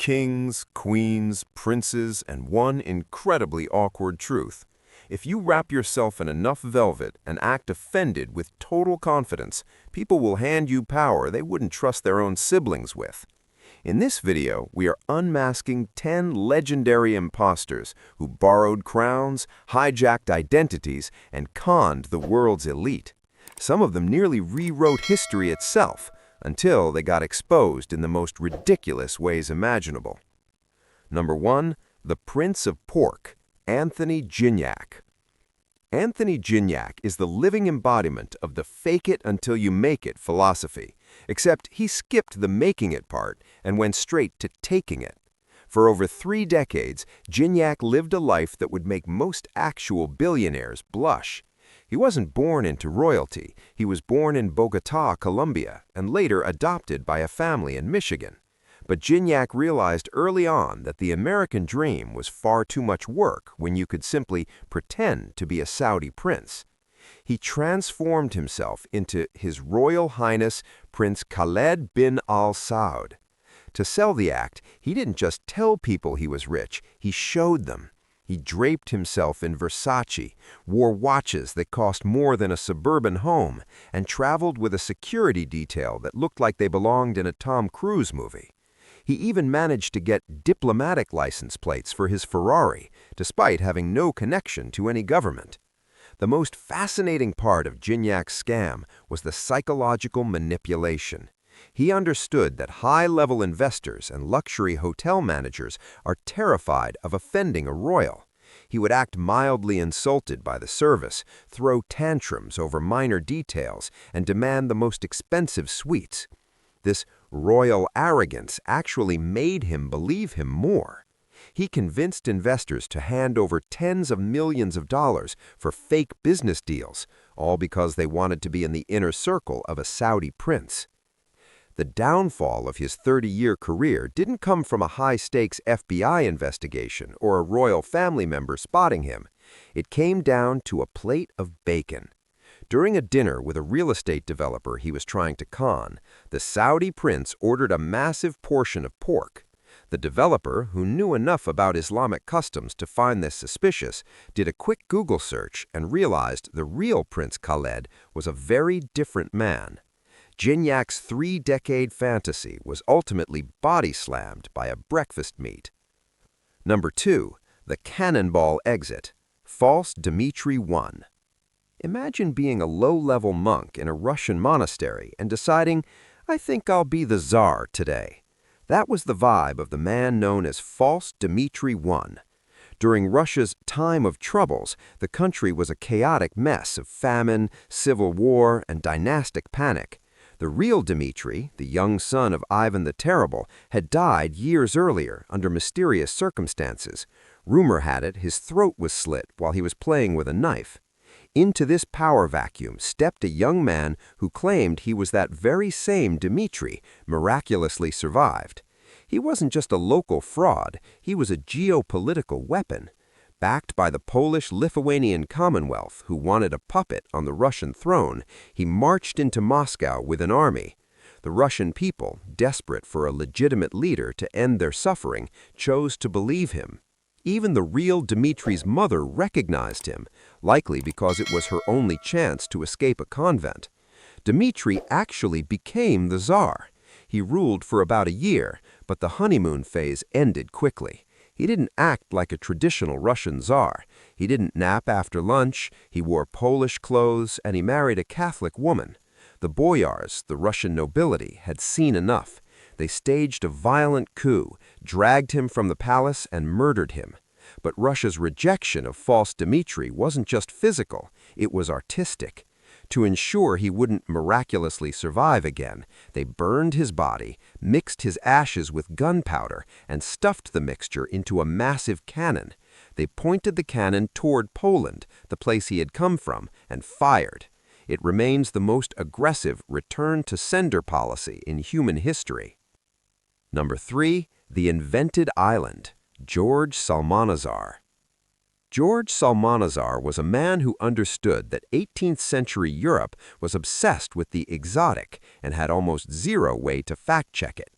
Kings, queens, princes, and one incredibly awkward truth. If you wrap yourself in enough velvet and act offended with total confidence, people will hand you power they wouldn't trust their own siblings with. In this video, we are unmasking 10 legendary imposters who borrowed crowns, hijacked identities, and conned the world's elite. Some of them nearly rewrote history itself, until they got exposed in the most ridiculous ways imaginable. Number 1. The Prince of Pork, Anthony Gignac. Anthony Gignac is the living embodiment of the fake-it-until-you-make-it philosophy, except he skipped the making it part and went straight to taking it. For over 3 decades, Gignac lived a life that would make most actual billionaires blush. He wasn't born into royalty. He was born in Bogotá, Colombia, and later adopted by a family in Michigan. But Gignac realized early on that the American dream was far too much work when you could simply pretend to be a Saudi prince. He transformed himself into His Royal Highness Prince Khaled bin Al Saud. To sell the act, he didn't just tell people he was rich, he showed them. He draped himself in Versace, wore watches that cost more than a suburban home, and traveled with a security detail that looked like they belonged in a Tom Cruise movie. He even managed to get diplomatic license plates for his Ferrari, despite having no connection to any government. The most fascinating part of Gignac's scam was the psychological manipulation. He understood that high-level investors and luxury hotel managers are terrified of offending a royal. He would act mildly insulted by the service, throw tantrums over minor details, and demand the most expensive suites. This royal arrogance actually made him believe him more. He convinced investors to hand over tens of millions of dollars for fake business deals, all because they wanted to be in the inner circle of a Saudi prince. The downfall of his 30-year career didn't come from a high-stakes FBI investigation or a royal family member spotting him. It came down to a plate of bacon. During a dinner with a real estate developer he was trying to con, the Saudi prince ordered a massive portion of pork. The developer, who knew enough about Islamic customs to find this suspicious, did a quick Google search and realized the real Prince Khaled was a very different man. Gignac's 3-decade fantasy was ultimately body-slammed by a breakfast meat. Number 2. The Cannonball Exit, False Dmitry I. Imagine being a low-level monk in a Russian monastery and deciding, I think I'll be the Tsar today. That was the vibe of the man known as False Dmitry I. During Russia's time of troubles, the country was a chaotic mess of famine, civil war, and dynastic panic. The real Dmitry, the young son of Ivan the Terrible, had died years earlier under mysterious circumstances. Rumor had it his throat was slit while he was playing with a knife. Into this power vacuum stepped a young man who claimed he was that very same Dmitry, miraculously survived. He wasn't just a local fraud, he was a geopolitical weapon. Backed by the Polish-Lithuanian Commonwealth, who wanted a puppet on the Russian throne, he marched into Moscow with an army. The Russian people, desperate for a legitimate leader to end their suffering, chose to believe him. Even the real Dmitry's mother recognized him, likely because it was her only chance to escape a convent. Dmitry actually became the Tsar. He ruled for about a year, but the honeymoon phase ended quickly. He didn't act like a traditional Russian Tsar. He didn't nap after lunch, he wore Polish clothes, and he married a Catholic woman. The boyars, the Russian nobility, had seen enough. They staged a violent coup, dragged him from the palace, and murdered him. But Russia's rejection of false Dmitry wasn't just physical, it was artistic. To ensure he wouldn't miraculously survive again, they burned his body, mixed his ashes with gunpowder, and stuffed the mixture into a massive cannon. They pointed the cannon toward Poland, the place he had come from, and fired. It remains the most aggressive return-to-sender policy in human history. Number 3. The Invented Island, George Psalmanazar. George Psalmanazar was a man who understood that 18th century Europe was obsessed with the exotic and had almost zero way to fact-check it.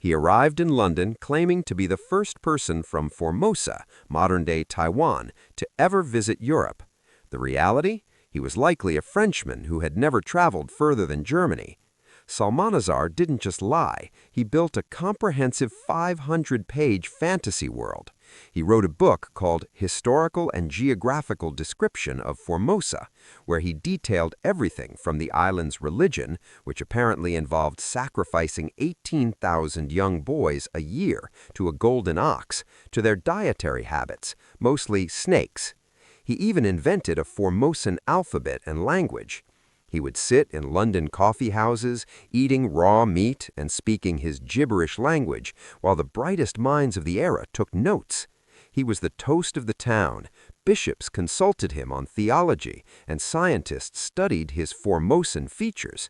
He arrived in London claiming to be the first person from Formosa, modern-day Taiwan, to ever visit Europe. The reality? He was likely a Frenchman who had never traveled further than Germany. Salmanazar didn't just lie, he built a comprehensive 500-page fantasy world. He wrote a book called Historical and Geographical Description of Formosa, where he detailed everything from the island's religion, which apparently involved sacrificing 18,000 young boys a year to a golden ox, to their dietary habits, mostly snakes. He even invented a Formosan alphabet and language. He would sit in London coffee houses, eating raw meat and speaking his gibberish language, while the brightest minds of the era took notes. He was the toast of the town. Bishops consulted him on theology, and scientists studied his Formosan features.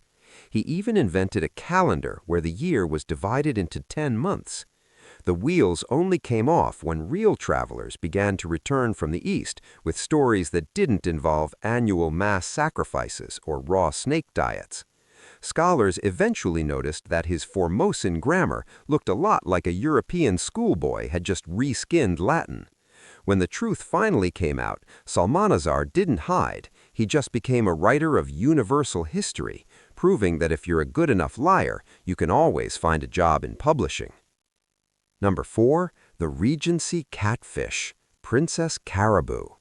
He even invented a calendar where the year was divided into 10 months. The wheels only came off when real travelers began to return from the East with stories that didn't involve annual mass sacrifices or raw snake diets. Scholars eventually noticed that his Formosan grammar looked a lot like a European schoolboy had just reskinned Latin. When the truth finally came out, Salmanazar didn't hide. He just became a writer of universal history, proving that if you're a good enough liar, you can always find a job in publishing. Number 4. The Regency Catfish, Princess Caraboo.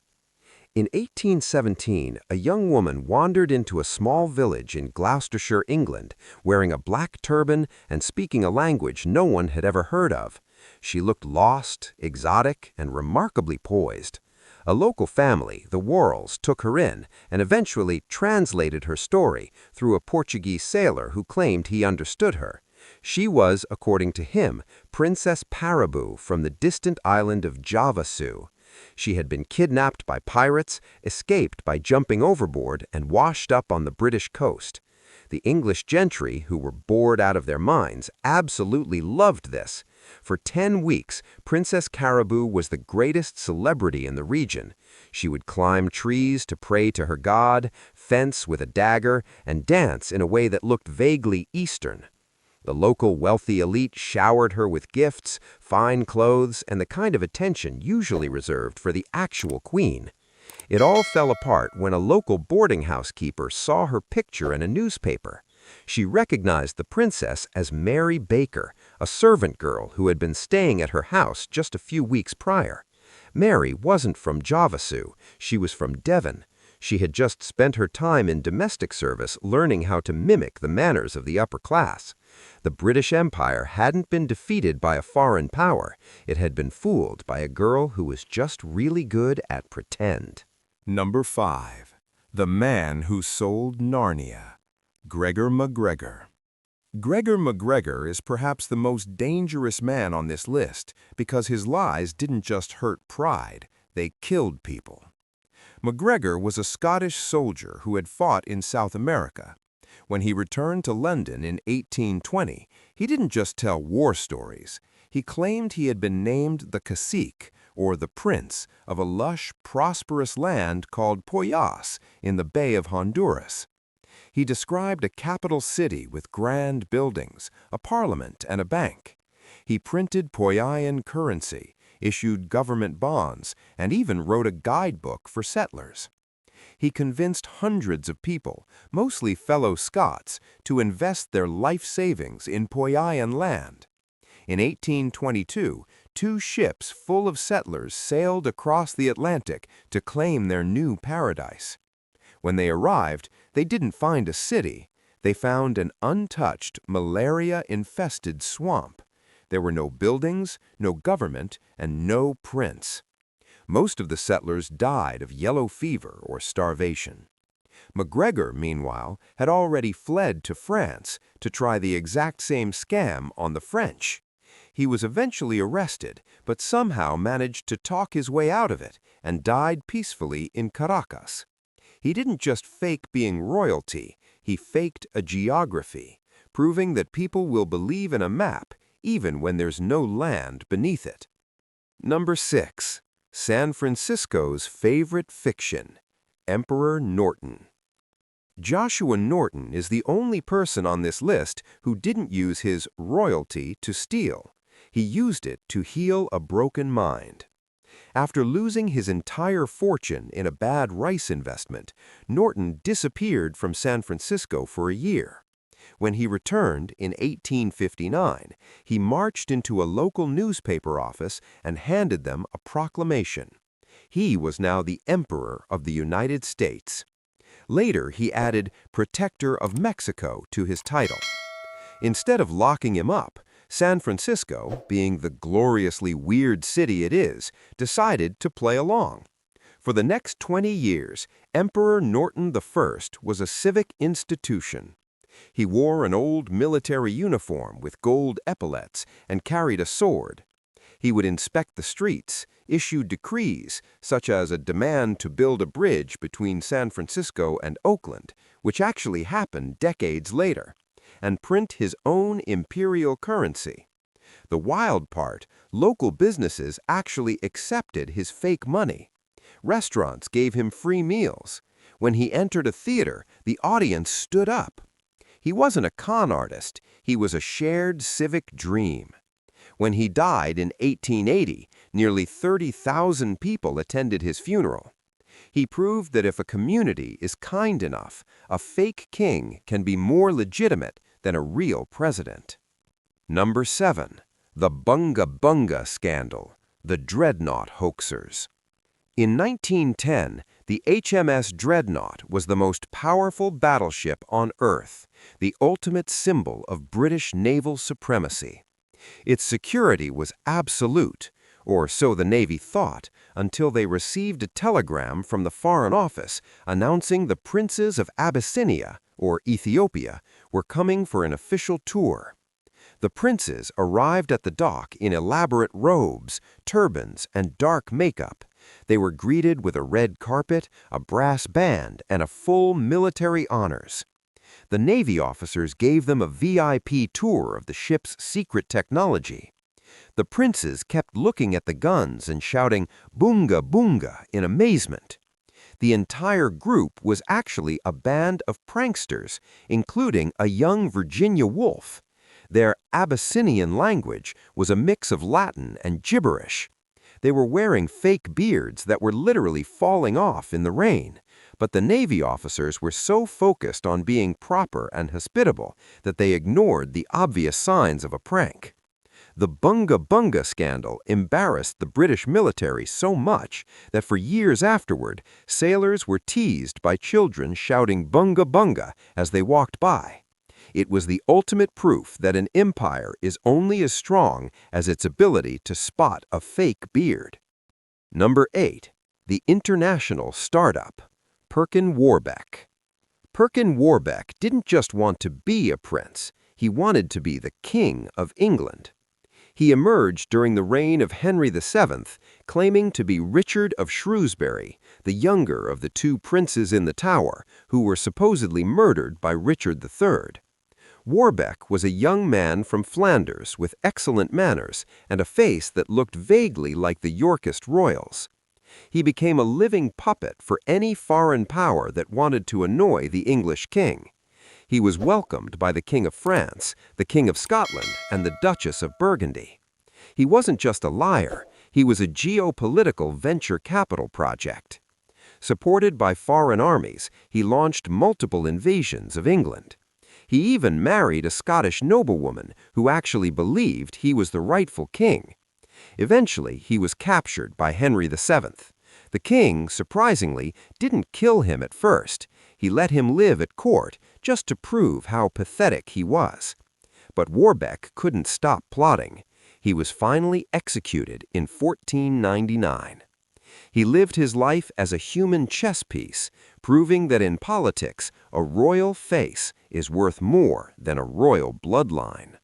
In 1817, a young woman wandered into a small village in Gloucestershire, England, wearing a black turban and speaking a language no one had ever heard of. She looked lost, exotic, and remarkably poised. A local family, the Worrells, took her in and eventually translated her story through a Portuguese sailor who claimed he understood her. She was, according to him, Princess Paraboo from the distant island of Javasu. She had been kidnapped by pirates, escaped by jumping overboard, and washed up on the British coast. The English gentry, who were bored out of their minds, absolutely loved this. For 10 weeks, Princess Caraboo was the greatest celebrity in the region. She would climb trees to pray to her god, fence with a dagger, and dance in a way that looked vaguely Eastern. The local wealthy elite showered her with gifts, fine clothes, and the kind of attention usually reserved for the actual queen. It all fell apart when a local boarding house keeper saw her picture in a newspaper. She recognized the princess as Mary Baker, a servant girl who had been staying at her house just a few weeks prior. Mary wasn't from Javasu, she was from Devon. She had just spent her time in domestic service learning how to mimic the manners of the upper class. The British Empire hadn't been defeated by a foreign power. It had been fooled by a girl who was just really good at pretend. Number 5. The Man Who Sold Narnia, Gregor MacGregor. Gregor MacGregor is perhaps the most dangerous man on this list because his lies didn't just hurt pride, they killed people. MacGregor was a Scottish soldier who had fought in South America. When he returned to London in 1820, he didn't just tell war stories. He claimed he had been named the cacique, or the prince, of a lush, prosperous land called Poyas in the Bay of Honduras. He described a capital city with grand buildings, a parliament, and a bank. He printed Poyayan currency, issued government bonds, and even wrote a guidebook for settlers. He convinced hundreds of people, mostly fellow Scots, to invest their life savings in Poyayan land. In 1822, 2 ships full of settlers sailed across the Atlantic to claim their new paradise. When they arrived, they didn't find a city. They found an untouched, malaria-infested swamp. There were no buildings, no government, and no prince. Most of the settlers died of yellow fever or starvation. MacGregor, meanwhile, had already fled to France to try the exact same scam on the French. He was eventually arrested, but somehow managed to talk his way out of it and died peacefully in Caracas. He didn't just fake being royalty, he faked a geography, proving that people will believe in a map even when there's no land beneath it. Number 6. San Francisco's favorite fiction, Emperor Norton. Joshua Norton is the only person on this list who didn't use his royalty to steal. He used it to heal a broken mind. After losing his entire fortune in a bad rice investment, Norton disappeared from San Francisco for a year. When he returned in 1859, he marched into a local newspaper office and handed them a proclamation. He was now the Emperor of the United States. Later, he added Protector of Mexico to his title. Instead of locking him up, San Francisco, being the gloriously weird city it is, decided to play along. For the next 20 years, Emperor Norton I was a civic institution. He wore an old military uniform with gold epaulets and carried a sword. He would inspect the streets, issue decrees, such as a demand to build a bridge between San Francisco and Oakland, which actually happened decades later, and print his own imperial currency. The wild part, local businesses actually accepted his fake money. Restaurants gave him free meals. When he entered a theater, the audience stood up. He wasn't a con artist, he was a shared civic dream. When he died in 1880, nearly 30,000 people attended his funeral. He proved that if a community is kind enough, a fake king can be more legitimate than a real president. Number 7. The Bunga Bunga Scandal, the Dreadnought Hoaxers. In 1910, the HMS Dreadnought was the most powerful battleship on Earth, the ultimate symbol of British naval supremacy. Its security was absolute, or so the Navy thought, until they received a telegram from the Foreign Office announcing the princes of Abyssinia, or Ethiopia, were coming for an official tour. The princes arrived at the dock in elaborate robes, turbans, and dark makeup. They were greeted with a red carpet, a brass band, and a full military honors. The Navy officers gave them a VIP tour of the ship's secret technology. The princes kept looking at the guns and shouting "Bunga Bunga" in amazement. The entire group was actually a band of pranksters, including a young Virginia Woolf. Their Abyssinian language was a mix of Latin and gibberish. They were wearing fake beards that were literally falling off in the rain, but the Navy officers were so focused on being proper and hospitable that they ignored the obvious signs of a prank. The Bunga Bunga scandal embarrassed the British military so much that for years afterward, sailors were teased by children shouting Bunga Bunga as they walked by. It was the ultimate proof that an empire is only as strong as its ability to spot a fake beard. Number 8. The International Startup, Perkin Warbeck. Perkin Warbeck didn't just want to be a prince, he wanted to be the King of England. He emerged during the reign of Henry VII, claiming to be Richard of Shrewsbury, the younger of the two princes in the Tower, who were supposedly murdered by Richard III. Warbeck was a young man from Flanders with excellent manners and a face that looked vaguely like the Yorkist royals. He became a living puppet for any foreign power that wanted to annoy the English king. He was welcomed by the King of France, the King of Scotland, and the Duchess of Burgundy. He wasn't just a liar, he was a geopolitical venture capital project. Supported by foreign armies, he launched multiple invasions of England. He even married a Scottish noblewoman who actually believed he was the rightful king. Eventually, he was captured by Henry VII. The king, surprisingly, didn't kill him at first. He let him live at court just to prove how pathetic he was. But Warbeck couldn't stop plotting. He was finally executed in 1499. He lived his life as a human chess piece, proving that in politics, a royal face is worth more than a royal bloodline.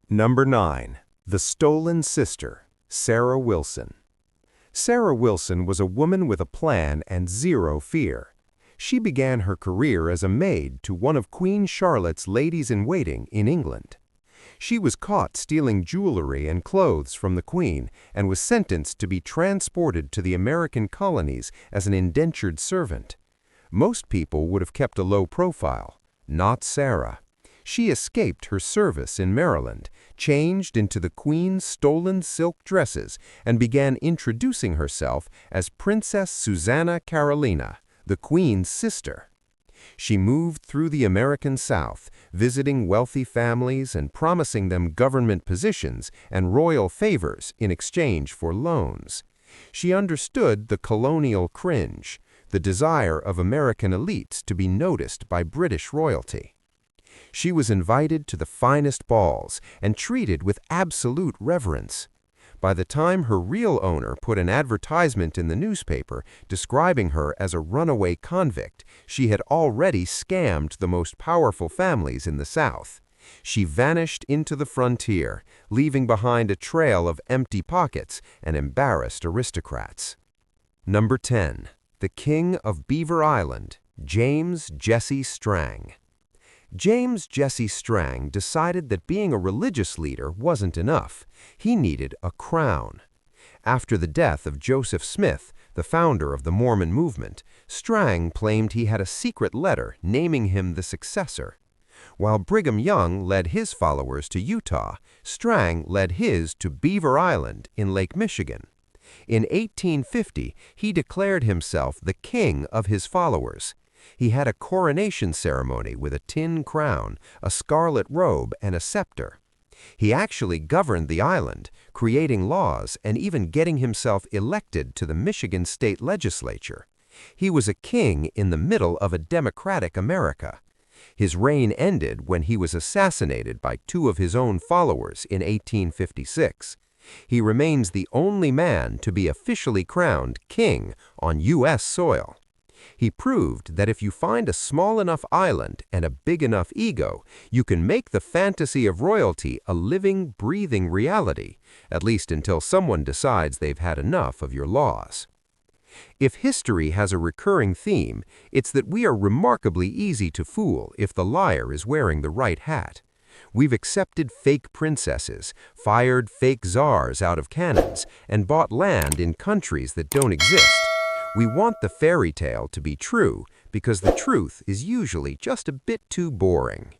Number 9. The Stolen Sister, Sarah Wilson. Sarah Wilson was a woman with a plan and zero fear. She began her career as a maid to one of Queen Charlotte's ladies-in-waiting in England. She was caught stealing jewelry and clothes from the Queen and was sentenced to be transported to the American colonies as an indentured servant. Most people would have kept a low profile. Not Sarah. She escaped her service in Maryland, changed into the Queen's stolen silk dresses, and began introducing herself as Princess Susanna Carolina, the Queen's sister. She moved through the American South, visiting wealthy families and promising them government positions and royal favors in exchange for loans. She understood the colonial cringe, the desire of American elites to be noticed by British royalty. She was invited to the finest balls and treated with absolute reverence. By the time her real owner put an advertisement in the newspaper describing her as a runaway convict, she had already scammed the most powerful families in the South. She vanished into the frontier, leaving behind a trail of empty pockets and embarrassed aristocrats. Number 10. The King of Beaver Island, James Jesse Strang. James Jesse Strang decided that being a religious leader wasn't enough. He needed a crown. After the death of Joseph Smith, the founder of the Mormon movement, Strang claimed he had a secret letter naming him the successor. While Brigham Young led his followers to Utah, Strang led his to Beaver Island in Lake Michigan. In 1850, he declared himself the king of his followers. He had a coronation ceremony with a tin crown, a scarlet robe, and a scepter. He actually governed the island, creating laws and even getting himself elected to the Michigan state legislature. He was a king in the middle of a democratic America. His reign ended when he was assassinated by two of his own followers in 1856. He remains the only man to be officially crowned king on U.S. soil. He proved that if you find a small enough island and a big enough ego, you can make the fantasy of royalty a living, breathing reality, at least until someone decides they've had enough of your laws. If history has a recurring theme, it's that we are remarkably easy to fool if the liar is wearing the right hat. We've accepted fake princesses, fired fake czars out of cannons, and bought land in countries that don't exist. We want the fairy tale to be true because the truth is usually just a bit too boring.